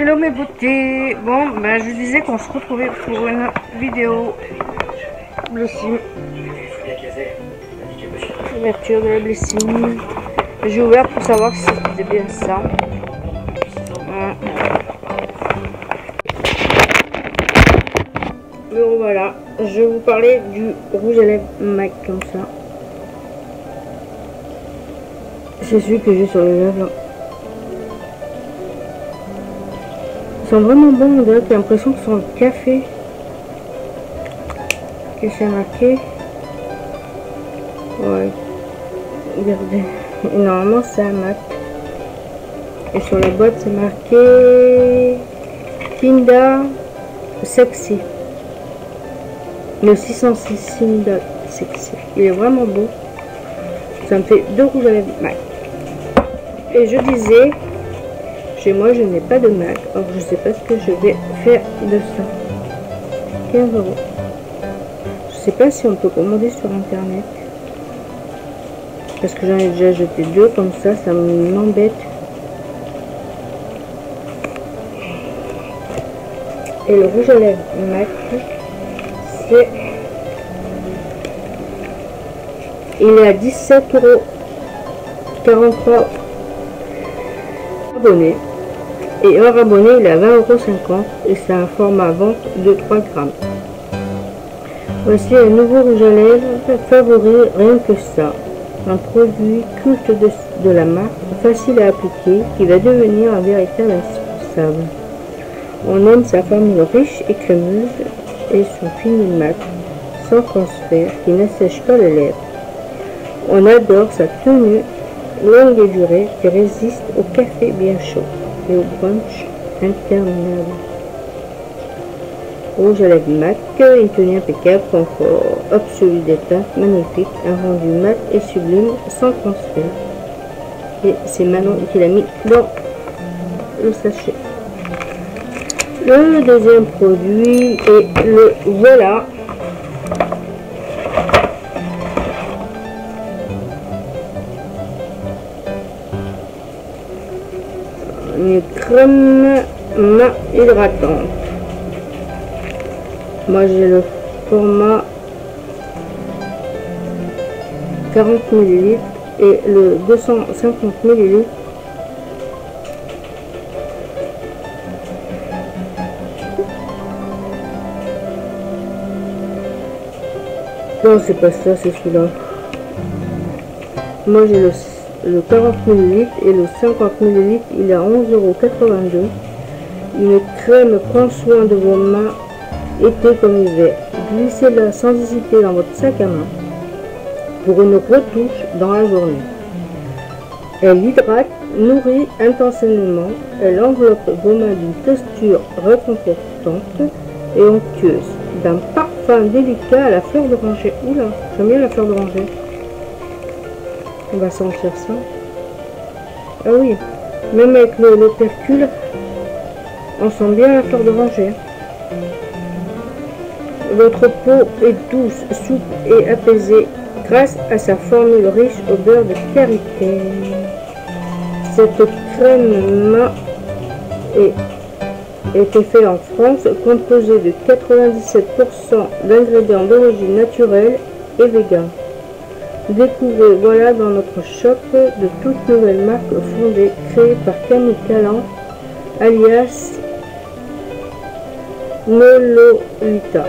Hello mes beautés. Bon, ben je vous disais qu'on se retrouvait pour une vidéo Blessing. Ouverture de la Blessing. J'ai ouvert pour savoir si c'était bien ça. Bon voilà, je vais vous parler du rouge à lèvres MAC comme ça. C'est celui que j'ai sur les lèvres. Ils sont vraiment bons, on dirait que j'ai l'impression que c'est le café. Que c'est marqué. Ouais. Regardez. Et normalement c'est un MAC. Et sur la boîte c'est marqué Kinda Sexy. Le 606 Kinda Sexy. Il est vraiment beau. Ça me fait 2 rouges à lèvres MAC. Et je disais, chez moi je n'ai pas de MAC. Alors je sais pas ce que je vais faire de ça. 15 €. Je sais pas si on peut commander sur internet. Parce que j'en ai déjà jeté 2 comme ça, ça m'embête. Et le rouge à lèvres MAC, c'est... Il est à 17,43 € abonné. Et hors abonné, il est à 20,50 € et c'est un format vente de 3 grammes. Voici un nouveau rouge à lèvres favori, rien que ça. Un produit culte de la marque, facile à appliquer, qui va devenir un véritable indispensable. On aime sa formule riche et crémeuse et son fini mat, sans transfert, qui n'assèche pas les lèvres. On adore sa tenue longue et durée qui résiste au café bien chaud et au brunch interminable. Rouge à lèvres MAC, une tenue impeccable, confort absolu des teintes magnifiques, un rendu mat et sublime sans transfert. Et c'est Manon qui l'a mis dans le sachet. Le deuxième produit est le voilà. Une crème main hydratante. Moi j'ai le format 40 ml et le 250 ml. Non, c'est pas ça, c'est celui-là. Moi j'ai le 40 ml et le 50 ml, il est à 11,82 €. Une crème prend soin de vos mains été comme hiver. Glissez-la sans hésiter dans votre sac à main pour une retouche dans la journée. Elle hydrate, nourrit intentionnellement. Elle enveloppe vos mains d'une texture réconfortante et onctueuse, d'un parfum délicat à la fleur d'oranger. Oula, j'aime bien la fleur d'oranger. On va sentir ça. Ah oui, même avec le percule, on sent bien la fleur d'oranger. Votre peau est douce, souple et apaisée grâce à sa formule riche au beurre de karité. Cette crème main été faite en France, composée de 97% d'ingrédients d'origine naturelle et vegan. Découvrez voilà dans notre shop de toute nouvelle marque fondée, créée par Camille Callan, alias Nololita.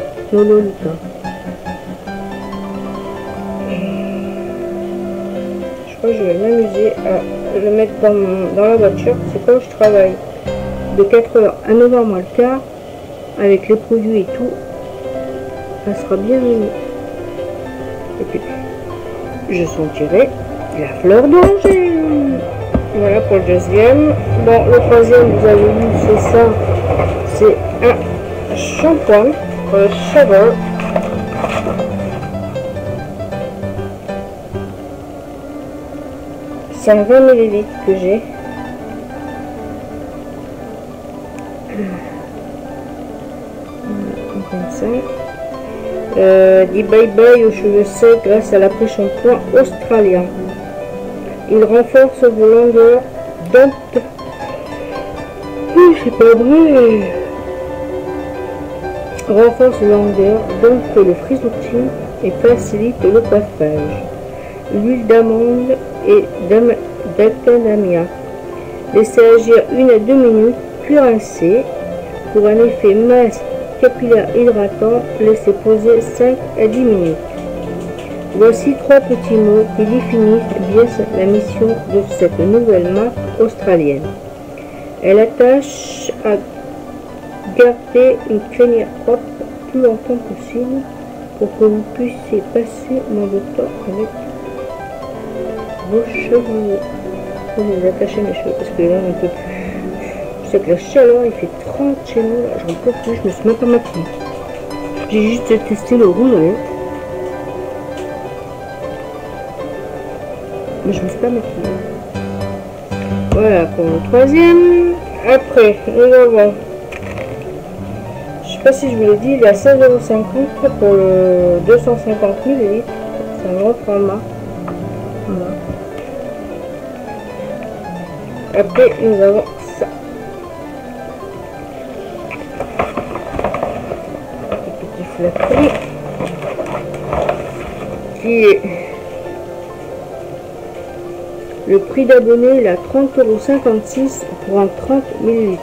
Je crois que je vais m'amuser à le mettre dans la voiture, c'est pas où je travaille. De 4h à 9h moins le quart, avec les produits et tout, ça sera bienvenu. Et puis, je sentirai la fleur d'oranger. Voilà pour le deuxième. Bon, le troisième, vous avez vu, c'est ça. C'est un shampoing Shower. C'est un 20 ml que j'ai. Dit bye bye aux cheveux secs grâce à l'après-shampoing australien. Il renforce vos longueurs. Donc, c'est pas vrai. Renforce la longueur, donc le frisottis et facilite le coiffage. L'huile d'amande et d'acadamia. Laissez agir 1 à 2 minutes, puis rincer. Pour un effet masse capillaire hydratant, laissez poser 5 à 10 minutes. Voici 3 petits mots qui définissent bien la mission de cette nouvelle marque australienne. Elle attache à garder une crinière propre plus longtemps possible pour que vous puissiez passer moins de temps avec vos cheveux. Je vais les attacher mes cheveux parce que là on peut plus. Je sais que la chaleur il fait 30 chez nous, là j'en peux plus, je me suis même pas maquillée. J'ai juste testé le rouge à lèvres. Mais je me suis pas maquillée. Voilà pour le troisième. Après nous avons, je sais pas si je vous l'ai dit, il est à 16,50 € pour le 250 ml. C'est un gros format. Voilà. Après, nous avons ça. Un petit flacon qui est le prix d'abonné, il est à 30,56 € pour un 30 ml.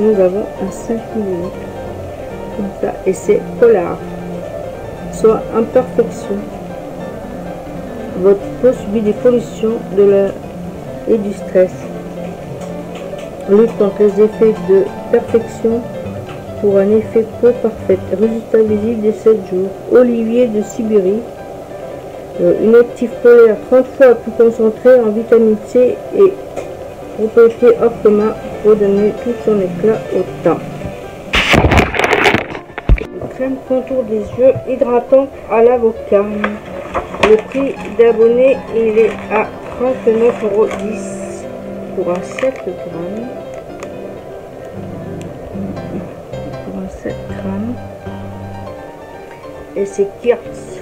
Nous avons un 5 ml. Comme ça, et c'est polar, soit imperfection. Votre peau subit des pollutions et du stress. Lutte contre les effets de perfection pour un effet peau parfaite. Résultat visible de 7 jours. Olivier de Sibérie. Une active polaire 30 fois plus concentrée en vitamine C et propriété hors commun pour donner tout son éclat au teint. Crème contour des yeux hydratante à l'avocat. Le prix d'abonné il est à 39,10 € pour un 7 grammes. Pour un 7 grammes. Et c'est Kiehl's.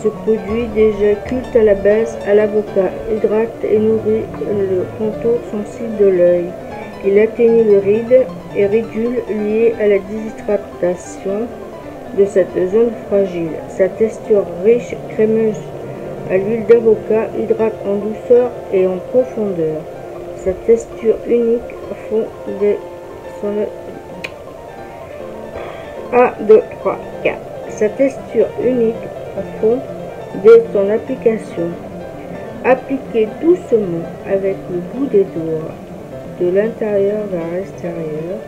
Ce produit déjà culte à la base à l'avocat hydrate et nourrit le contour sensible de l'œil. Il atténue les rides et ridules liées à la déshydratation de cette zone fragile. Sa texture riche, crémeuse à l'huile d'avocat hydrate en douceur et en profondeur. Sa texture unique fond de son 1, 2, 3, 4. Sa texture unique fond dès son application. Appliquez doucement avec le bout des doigts de l'intérieur vers l'extérieur.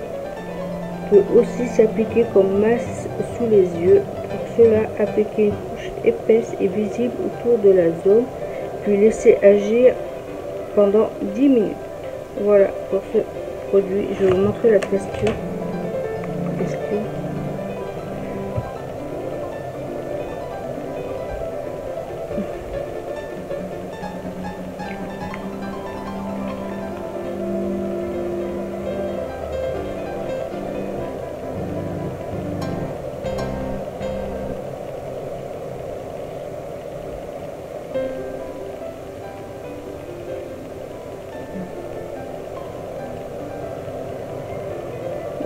Peut aussi s'appliquer comme masse sous les yeux. Pour cela, appliquez une couche épaisse et visible autour de la zone, puis laissez agir pendant 10 minutes. Voilà pour ce produit. Je vais vous montrer la texture.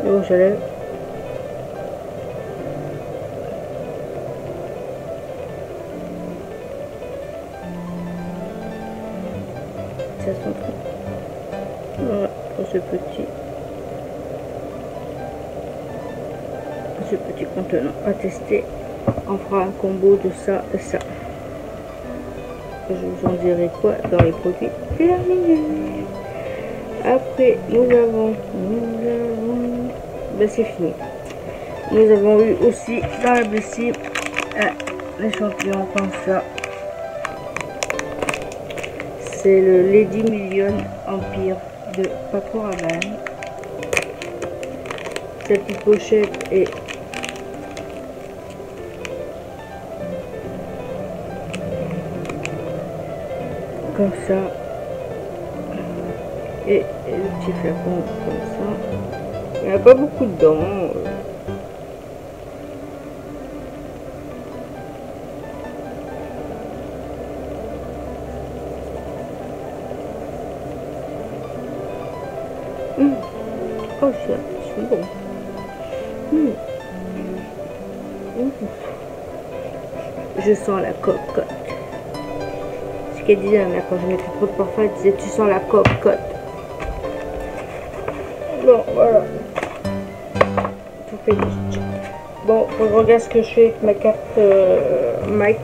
Le rouge à lèvres. Ça sent trop. Voilà pour ce petit contenant à tester. On fera un combo de ça et ça. Je vous en dirai quoi dans les produits terminés. Après, nous avons ben c'est fini. Nous avons eu aussi dans la lessive l'échantillon comme ça. C'est le Lady Million Empire de Paco Rabanne. Cette petite pochette est comme ça. Et le petit flacon comme ça. Il n'y a pas beaucoup dedans. Oh, c'est bon. Je sens la cocotte. Ce qu'elle disait la mère quand je mettais trop de parfum, elle disait tu sens la cocotte. Bon, voilà. Tout fait. Bon, faut que je regarde ce que je fais avec ma carte Mac.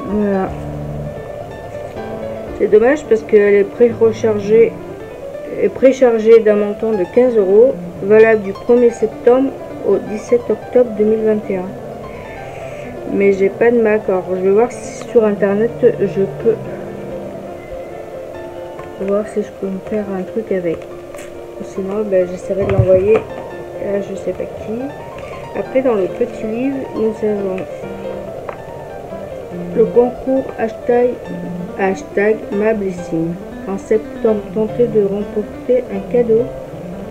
Voilà. C'est dommage parce qu'elle est préchargée d'un montant de 15 €, valable du 1er septembre au 17 octobre 2021. Mais j'ai pas de Mac, alors je vais voir si sur internet je peux voir si je peux me faire un truc avec. Sinon ben, j'essaierai de l'envoyer à je sais pas qui. Après dans le petit livre nous avons le concours hashtag Mablissime. En septembre, tentez de remporter un cadeau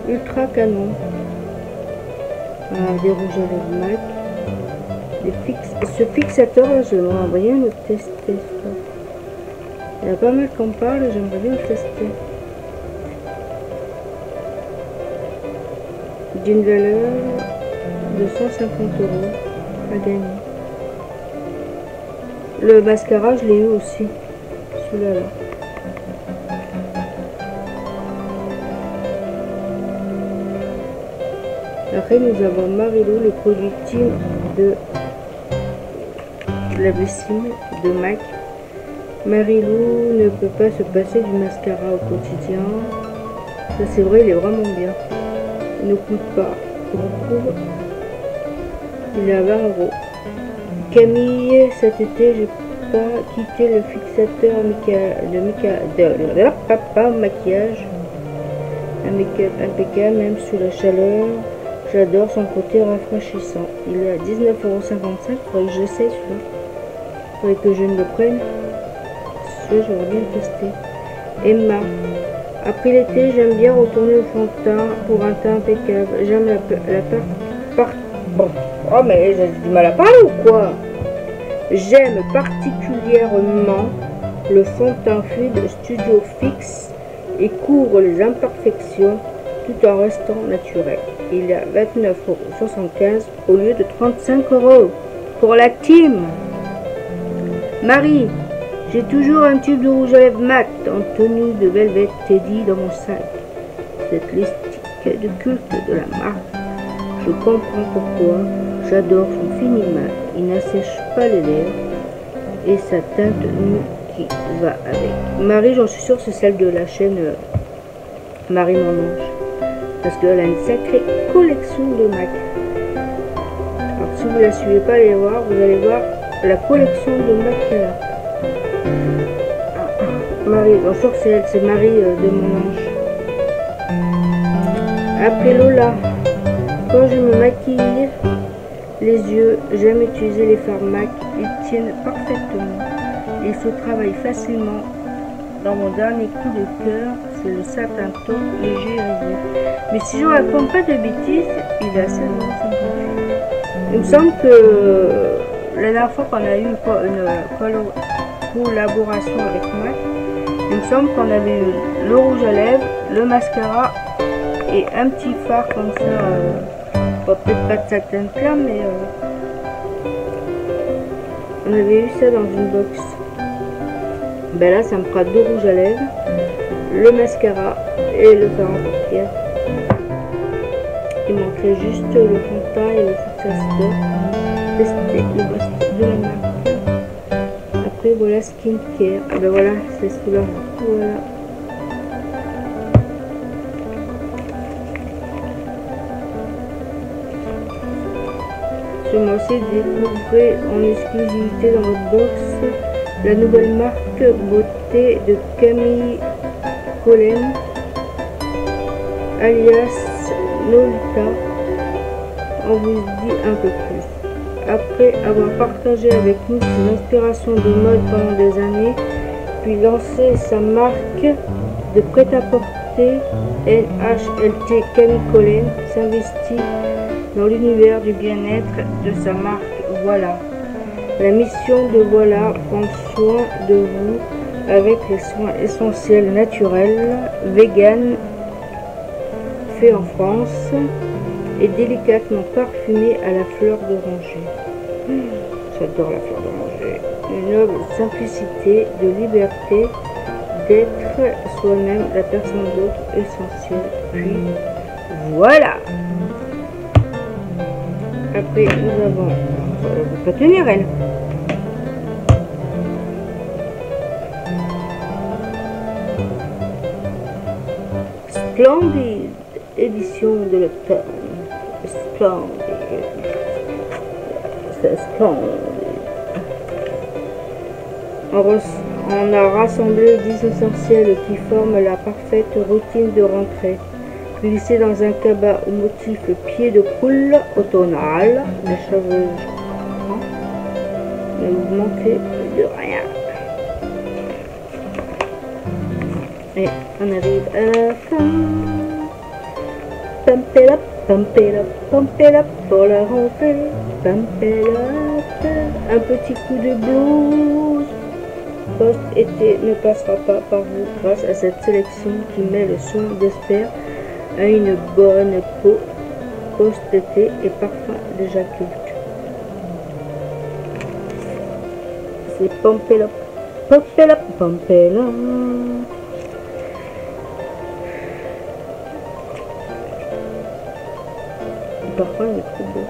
ultra canon. Des rouges à lèvres MAC. Ce fixateur, là, je vais envoyer le tester. Il y a pas mal qu'on parle, j'aimerais bien le tester. D'une valeur de 150 € à gagner. Le mascara, je l'ai eu aussi. Celui-là. Là. Après, nous avons Marilou, le produit team de la Bessime de MAC. Marilou ne peut pas se passer du mascara au quotidien. Ça, c'est vrai, il est vraiment bien. Il ne coûte pas beaucoup. Il est à 20 €. Camille, cet été, j'ai pas quitté le fixateur maquillage. Un make-up impeccable, même sous la chaleur. J'adore son côté rafraîchissant. Il est à 19,55 €. Il faudrait que j'essaie celui-là. Il faudrait que je ne le prenne. Celui-là, j'aurais bien testé. Emma. Après l'été, j'aime bien retourner au fond de teint pour un teint impeccable. J'aime bon. Oh, mais j'ai du mal à parler ou quoi? J'aime particulièrement le fond de teint fluide Studio Fix et couvre les imperfections tout en restant naturel. Il est à 29,75 € au lieu de 35 € pour la team. Marie, j'ai toujours un tube de rouge à lèvres mat en tenue de Velvet Teddy dans mon sac. Cette lipstick de culte de la marque. Je comprends pourquoi. J'adore son fini mat. Il n'assèche pas les lèvres et sa teinte nue qui va avec. Marie, j'en suis sûre, c'est celle de la chaîne Marie Mon Ange. Parce qu'elle a une sacrée collection de MAC. Alors si vous ne la suivez pas, allez voir, vous allez voir la collection de MAC qu'elle a. Marie, bien sûr que c'est elle, c'est Marie de Mon Ange. Après Lola, quand je me maquille les yeux, j'aime utiliser les fards MAC, ils tiennent parfaitement. Ils se travaillent facilement. Dans mon dernier coup de cœur, c'est le satin taupe léger et résolu. Mais si je ne raconte pas de bêtises, il est à 16,58 €. Il me semble que la dernière fois qu'on a eu une collaboration avec MAC, il me semble qu'on avait eu le rouge à lèvres, le mascara et un petit fard comme ça. Peut-être pas de satin plat, mais on avait eu ça dans une box. Ben là, ça me fera 2 rouges à lèvres, le mascara et le fard en paupières. Il manquerait juste le fond de teint et le fixateur. Tester le reste de la marque. Après, voilà Skincare. Ah ben voilà, c'est celui-là. Voilà. Ce mois-ci, découvrez en exclusivité dans votre box la nouvelle marque beauté de Camille Collen, alias Nolita. On vous dit un peu plus. Après avoir partagé avec nous ses inspirations de mode pendant des années, puis lancé sa marque de prêt-à-porter, NHLT Camille Collen s'investit dans l'univers du bien-être de sa marque Voilà. La mission de Voilà prend soin de vous avec les soins essentiels naturels, vegan, fait en France et délicatement parfumé à la fleur d'oranger. J'adore la fleur d'oranger. Une noble simplicité, de liberté, d'être soi-même la personne d'autre essentielle. Puis voilà. Après nous avons, elle ne peut pas tenir elle. Splendide édition de l'automne. Splendide. C'est splendide. On a rassemblé 10 essentiels qui forment la parfaite routine de rentrée. Glissez dans un cabas au motif pied de poule automnal. Les cheveux, ne vous manquez de rien. Et on arrive à la fin. Pump it up, pump it up, pump it up pour la rentrée. Pump it up. Un petit coup de blues post-été ne passera pas par vous grâce à cette sélection qui met le soin d'espère à une bonne peau post-été et parfum déjà culte. C'est Pump it up, pump it up, pump it up. Le parfum est trop beau.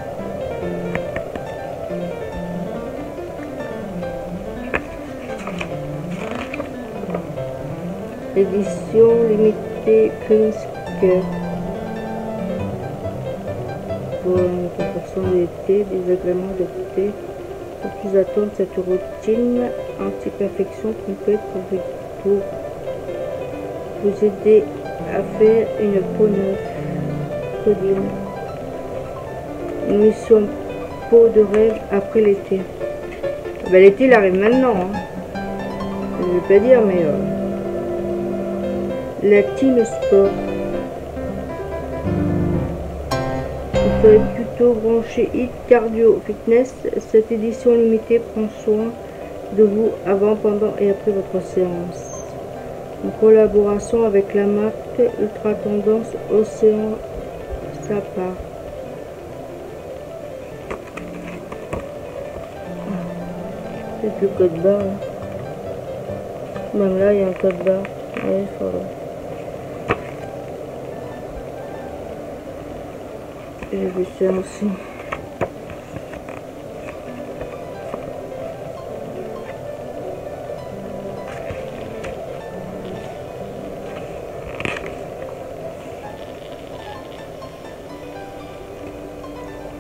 Édition limitée Prince Care. Pour une confection d'été, des agréments de thé. Pour plus attendre cette routine anti-perfection complète pour vous aider à faire une peau neuve. Codine. Une mission peau de rêve après l'été. Ben, l'été il arrive maintenant. Hein. Je ne vais pas dire, mais la team sport. Vous serez plutôt branché hit cardio fitness. Cette édition limitée prend soin de vous avant, pendant et après votre séance. En collaboration avec la marque Ultra Tendance Océan Sapar. C'est le code barre. Même là, il y a un code barre. Ouais, voilà. J'ai vu ça aussi.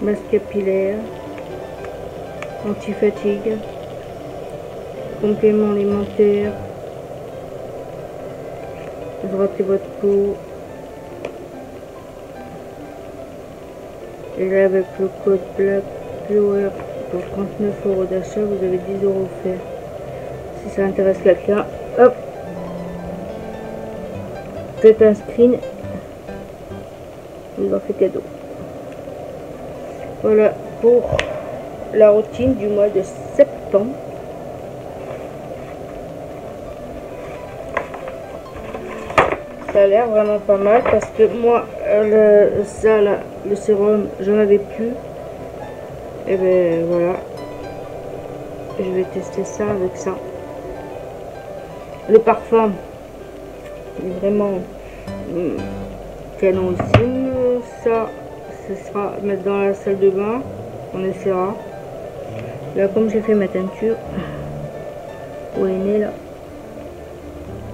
Masque capillaire, anti-fatigue, complément alimentaire, hydratez votre peau. Et là, avec le code Black Power pour 39 € d'achat, vous avez 10 € offerts. Si ça intéresse quelqu'un, hop, faites un screen, il va faire cadeau. Voilà pour la routine du mois de septembre. Ça a l'air vraiment pas mal parce que moi, le sérum, j'en avais plus. Et ben voilà, je vais tester ça avec ça. Le parfum est vraiment canonissime. Ça, ce sera mettre dans la salle de bain. On essaiera. Là, comme j'ai fait ma teinture, où elle est née là.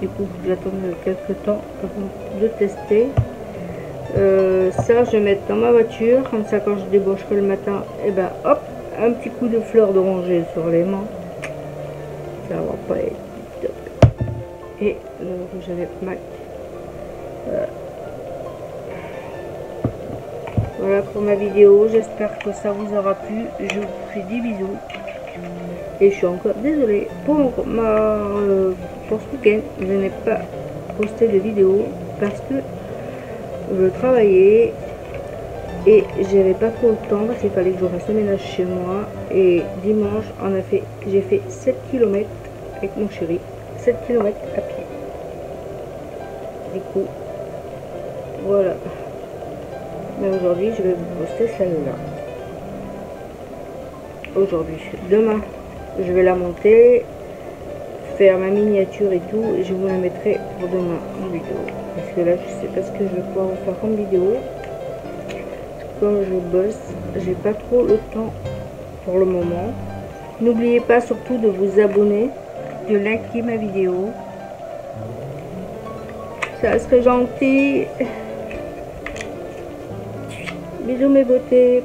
Du coup, j'attends quelques temps avant de tester. Ça, je vais mettre dans ma voiture. Comme ça, quand je débaucherai le matin, et ben hop, un petit coup de fleur d'oranger sur les mains. Ça va pas être top. Et le rouge à lèvres MAC. Voilà pour ma vidéo. J'espère que ça vous aura plu. Je vous fais des bisous. Et je suis encore désolée pour ce week-end. Je n'ai pas posté de vidéo parce que je travaillais et j'avais pas trop le temps parce qu'il fallait que je fasse le ménage chez moi. Et dimanche, j'ai fait 7 km avec mon chéri. 7 km à pied. Du coup, voilà. Mais aujourd'hui, je vais vous poster celle-là. Aujourd'hui. Demain, je vais la monter, faire ma miniature et tout, et je vous la mettrai pour demain en vidéo. Parce que là, je sais pas ce que je vais pouvoir vous faire comme vidéo. Comme je bosse, j'ai pas trop le temps pour le moment. N'oubliez pas surtout de vous abonner, de liker ma vidéo. Ça serait gentil. Bisous mes beautés.